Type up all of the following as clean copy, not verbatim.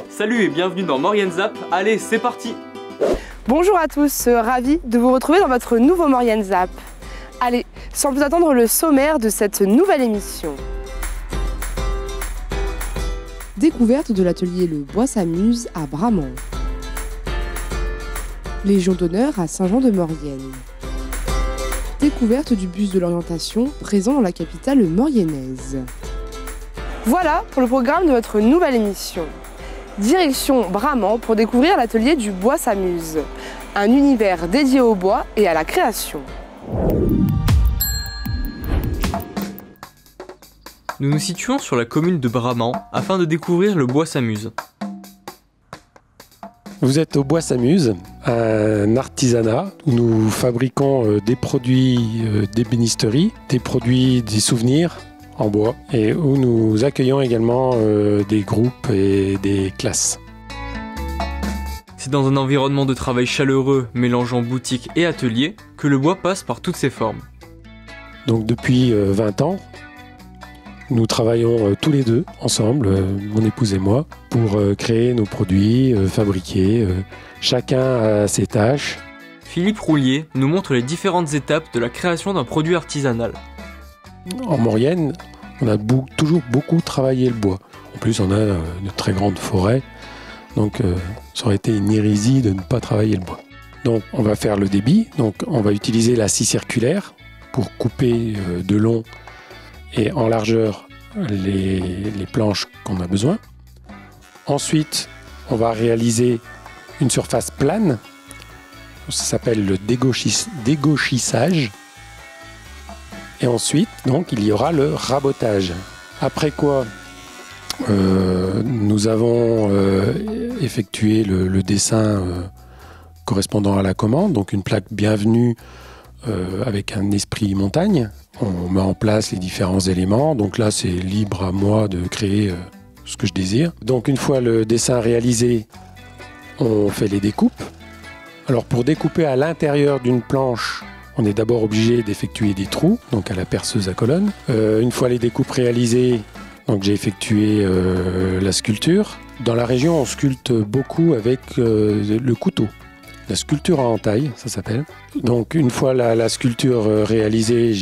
Salut et bienvenue dans Maurienne Zap. Allez, c'est parti! Bonjour à tous, ravi de vous retrouver dans votre nouveau Maurienne Zap. Allez, sans plus attendre le sommaire de cette nouvelle émission. Découverte de l'atelier Le Bois s'amuse à Bramant. Légion d'honneur à Saint-Jean-de-Maurienne. Découverte du bus de l'orientation présent dans la capitale mauriennaise. Voilà pour le programme de votre nouvelle émission. Direction Bramant pour découvrir l'atelier du Bois s'amuse, un univers dédié au bois et à la création. Nous nous situons sur la commune de Bramant afin de découvrir le Bois s'amuse. Vous êtes au Bois s'amuse, un artisanat où nous fabriquons des produits d'ébénisterie, des produits, des souvenirs en bois et où nous accueillons également des groupes et des classes. C'est dans un environnement de travail chaleureux mélangeant boutique et atelier que le bois passe par toutes ses formes. Donc depuis 20 ans, nous travaillons tous les deux ensemble, mon épouse et moi, pour créer nos produits, fabriquer, chacun a ses tâches. Philippe Roulier nous montre les différentes étapes de la création d'un produit artisanal. En Maurienne, on a toujours beaucoup travaillé le bois. En plus, on a une très grande forêt, donc ça aurait été une hérésie de ne pas travailler le bois. Donc on va faire le débit, donc on va utiliser la scie circulaire pour couper de long et en largeur les planches qu'on a besoin. Ensuite, on va réaliser une surface plane, ça s'appelle le dégauchissage. Et ensuite, donc, il y aura le rabotage. Après quoi, nous avons effectué le dessin correspondant à la commande, donc une plaque bienvenue avec un esprit montagne. On met en place les différents éléments, donc là c'est libre à moi de créer ce que je désire. Donc une fois le dessin réalisé, on fait les découpes. Alors pour découper à l'intérieur d'une planche, on est d'abord obligé d'effectuer des trous, donc à la perceuse à colonne. Une fois les découpes réalisées, donc j'ai effectué la sculpture. Dans la région, on sculpte beaucoup avec le couteau. La sculpture à entaille, ça s'appelle. Donc une fois la sculpture réalisée,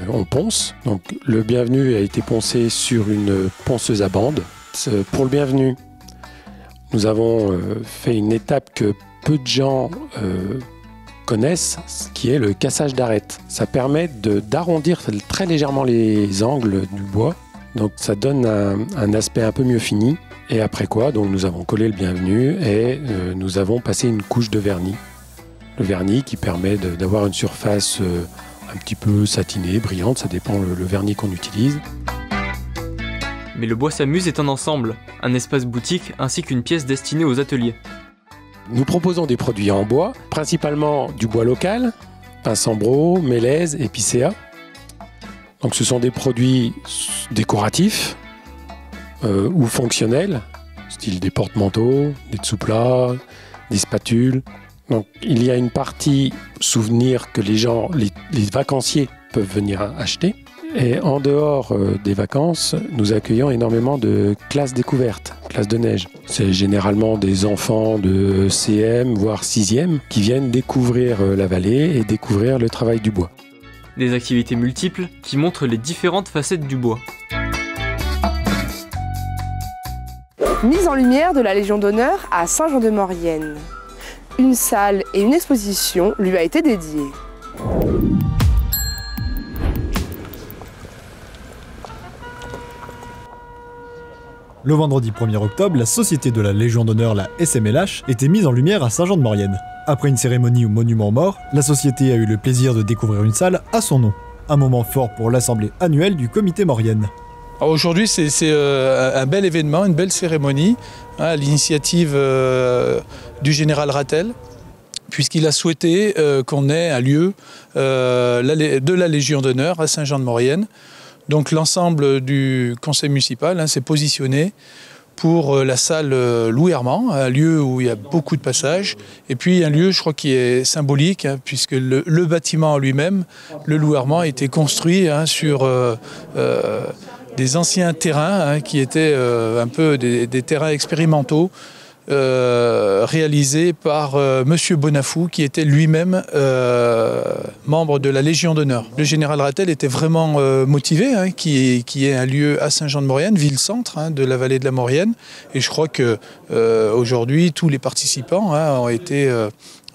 on ponce. Donc le bienvenu a été poncé sur une ponceuse à bande. Pour le bienvenu, nous avons fait une étape que peu de gens connaissent, qui est le cassage d'arête. Ça permet d'arrondir très légèrement les angles du bois. Donc ça donne un aspect un peu mieux fini. Et après quoi, donc nous avons collé le bienvenu et nous avons passé une couche de vernis. Le vernis qui permet d'avoir une surface un petit peu satinée, brillante, ça dépend le vernis qu'on utilise. Mais le Bois s'amuse est un ensemble, un espace boutique ainsi qu'une pièce destinée aux ateliers. Nous proposons des produits en bois, principalement du bois local, pinsambro, mélèze, épicéa. Donc ce sont des produits décoratifs ou fonctionnels, style des porte-manteaux, des dessous-plats, des spatules. Donc il y a une partie souvenir que les vacanciers peuvent venir acheter. Et en dehors des vacances, nous accueillons énormément de classes découvertes, classes de neige. C'est généralement des enfants de CM, voire 6e, qui viennent découvrir la vallée et découvrir le travail du bois. Des activités multiples qui montrent les différentes facettes du bois. Mise en lumière de la Légion d'honneur à Saint-Jean-de-Maurienne. Une salle et une exposition lui a été dédiée. Le vendredi 1er octobre, la Société de la Légion d'honneur, la SMLH, était mise en lumière à Saint-Jean-de-Maurienne. Après une cérémonie au monument aux morts, la Société a eu le plaisir de découvrir une salle à son nom. Un moment fort pour l'assemblée annuelle du comité Maurienne. Aujourd'hui, c'est un bel événement, une belle cérémonie, à l'initiative du général Rattel, puisqu'il a souhaité qu'on ait un lieu de la Légion d'honneur à Saint-Jean-de-Maurienne. Donc l'ensemble du conseil municipal s'est positionné pour la salle Louis Armand, un lieu où il y a beaucoup de passages, et puis un lieu, je crois, qui est symbolique, hein, puisque le bâtiment lui-même, le Louis Armand, a été construit sur des anciens terrains qui étaient un peu des terrains expérimentaux, réalisé par Monsieur Bonafou, qui était lui-même membre de la Légion d'honneur. Le général Rattel était vraiment motivé, qui est un lieu à Saint-Jean-de-Maurienne, ville-centre de la vallée de la Maurienne. Et je crois que aujourd'hui, tous les participants ont été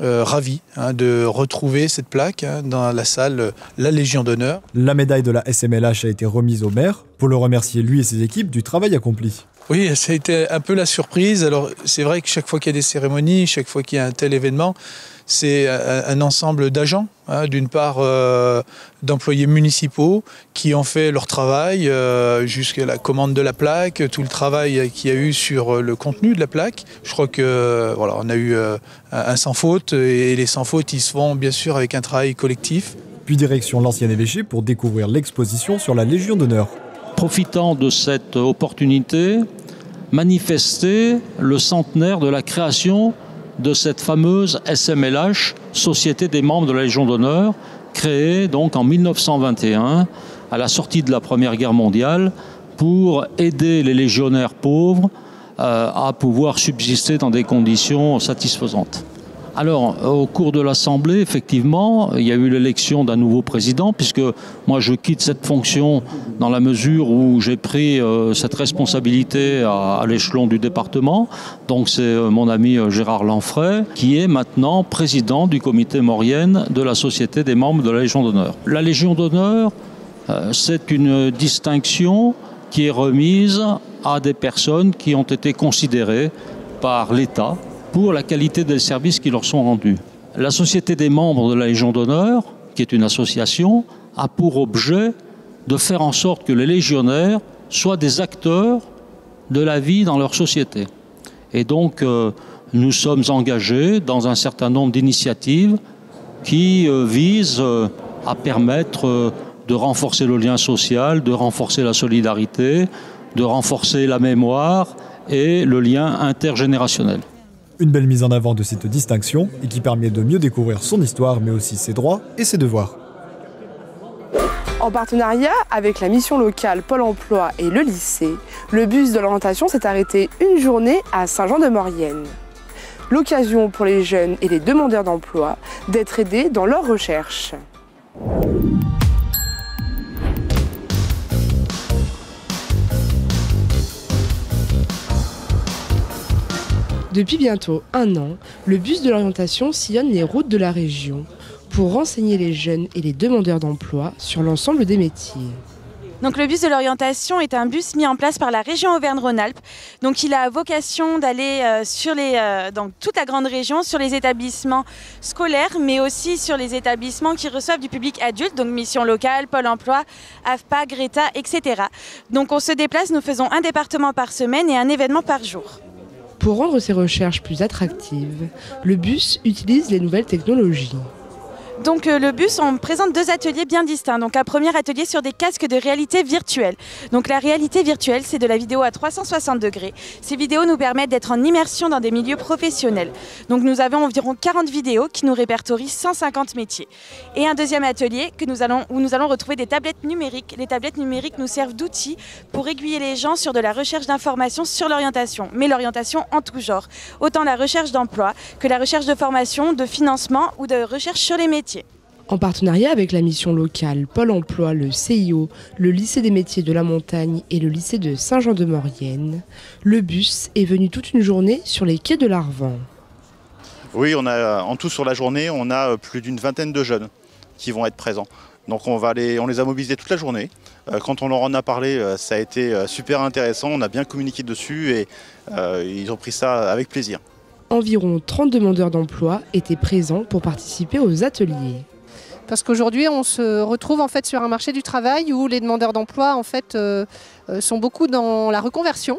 ravis de retrouver cette plaque dans la salle La Légion d'honneur. La médaille de la SMLH a été remise au maire pour le remercier, lui et ses équipes, du travail accompli. Oui, ça a été un peu la surprise. Alors, c'est vrai que chaque fois qu'il y a des cérémonies, chaque fois qu'il y a un tel événement, c'est un ensemble d'agents, d'une part d'employés municipaux qui ont fait leur travail jusqu'à la commande de la plaque, tout le travail qu'il y a eu sur le contenu de la plaque. Je crois que voilà, on a eu un sans faute, et les sans fautes, ils se font bien sûr avec un travail collectif. Puis direction l'ancien évêché pour découvrir l'exposition sur la Légion d'honneur. Profitant de cette opportunité, manifester le centenaire de la création de cette fameuse SMLH, Société des membres de la Légion d'honneur, créée donc en 1921, à la sortie de la Première Guerre mondiale, pour aider les légionnaires pauvres à pouvoir subsister dans des conditions satisfaisantes. Alors, au cours de l'Assemblée, effectivement, il y a eu l'élection d'un nouveau président, puisque moi je quitte cette fonction dans la mesure où j'ai pris cette responsabilité à l'échelon du département. Donc c'est mon ami Gérard Lanfray, qui est maintenant président du comité Maurienne de la Société des membres de la Légion d'honneur. La Légion d'honneur, c'est une distinction qui est remise à des personnes qui ont été considérées par l'État pour la qualité des services qui leur sont rendus. La Société des membres de la Légion d'honneur, qui est une association, a pour objet de faire en sorte que les légionnaires soient des acteurs de la vie dans leur société. Et donc, nous sommes engagés dans un certain nombre d'initiatives qui visent à permettre de renforcer le lien social, de renforcer la solidarité, de renforcer la mémoire et le lien intergénérationnel. Une belle mise en avant de cette distinction et qui permet de mieux découvrir son histoire, mais aussi ses droits et ses devoirs. En partenariat avec la mission locale Pôle emploi et le lycée, le bus de l'orientation s'est arrêté une journée à Saint-Jean-de-Maurienne. L'occasion pour les jeunes et les demandeurs d'emploi d'être aidés dans leurs recherches. Depuis bientôt 1 an, le bus de l'orientation sillonne les routes de la région pour renseigner les jeunes et les demandeurs d'emploi sur l'ensemble des métiers. Donc le bus de l'orientation est un bus mis en place par la région Auvergne-Rhône-Alpes. Donc il a vocation d'aller dans toute la grande région, sur les établissements scolaires, mais aussi sur les établissements qui reçoivent du public adulte, donc mission locale, Pôle emploi, AFPA, Greta, etc. Donc on se déplace, nous faisons un département par semaine et un événement par jour. Pour rendre ces recherches plus attractives, le bus utilise les nouvelles technologies. Donc le bus, on présente 2 ateliers bien distincts. Donc un premier atelier sur des casques de réalité virtuelle. Donc la réalité virtuelle, c'est de la vidéo à 360 degrés. Ces vidéos nous permettent d'être en immersion dans des milieux professionnels. Donc nous avons environ 40 vidéos qui nous répertorient 150 métiers. Et un deuxième atelier où nous allons retrouver des tablettes numériques. Les tablettes numériques nous servent d'outils pour aiguiller les gens sur de la recherche d'informations sur l'orientation. Mais l'orientation en tout genre. Autant la recherche d'emploi que la recherche de formation, de financement ou de recherche sur les métiers. En partenariat avec la mission locale Pôle emploi, le CIO, le lycée des métiers de la Montagne et le lycée de Saint-Jean-de-Maurienne, le bus est venu toute une journée sur les quais de l'Arvan. Oui, on a en tout sur la journée, on a plus d'une vingtaine de jeunes qui vont être présents. Donc on les a mobilisés toute la journée. Quand on leur en a parlé, ça a été super intéressant, on a bien communiqué dessus et ils ont pris ça avec plaisir. Environ 30 demandeurs d'emploi étaient présents pour participer aux ateliers. Parce qu'aujourd'hui, on se retrouve en fait sur un marché du travail où les demandeurs d'emploi en fait, sont beaucoup dans la reconversion.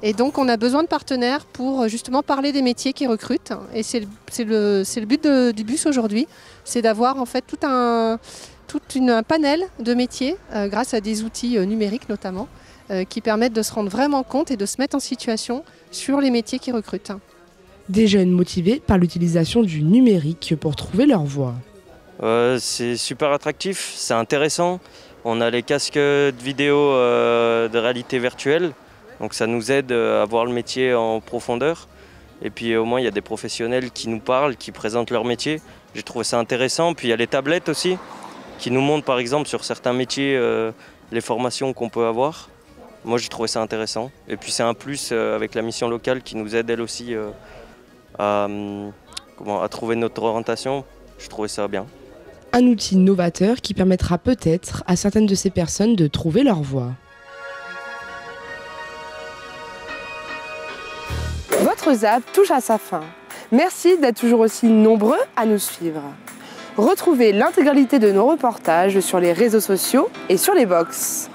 Et donc, on a besoin de partenaires pour justement parler des métiers qui recrutent. Et c'est le but du bus aujourd'hui, c'est d'avoir en fait tout un panel de métiers, grâce à des outils numériques notamment, qui permettent de se rendre vraiment compte et de se mettre en situation sur les métiers qu'ils recrutent. Des jeunes motivés par l'utilisation du numérique pour trouver leur voie. C'est super attractif, c'est intéressant. On a les casques de vidéo de réalité virtuelle, donc ça nous aide à voir le métier en profondeur. Et puis au moins il y a des professionnels qui nous parlent, qui présentent leur métier. J'ai trouvé ça intéressant. Puis il y a les tablettes aussi, qui nous montrent par exemple sur certains métiers les formations qu'on peut avoir. Moi j'ai trouvé ça intéressant. Et puis c'est un plus avec la mission locale qui nous aide elle aussi à trouver notre orientation. Je trouvais ça bien. Un outil novateur qui permettra peut-être à certaines de ces personnes de trouver leur voie. Votre ZAP touche à sa fin. Merci d'être toujours aussi nombreux à nous suivre. Retrouvez l'intégralité de nos reportages sur les réseaux sociaux et sur les box.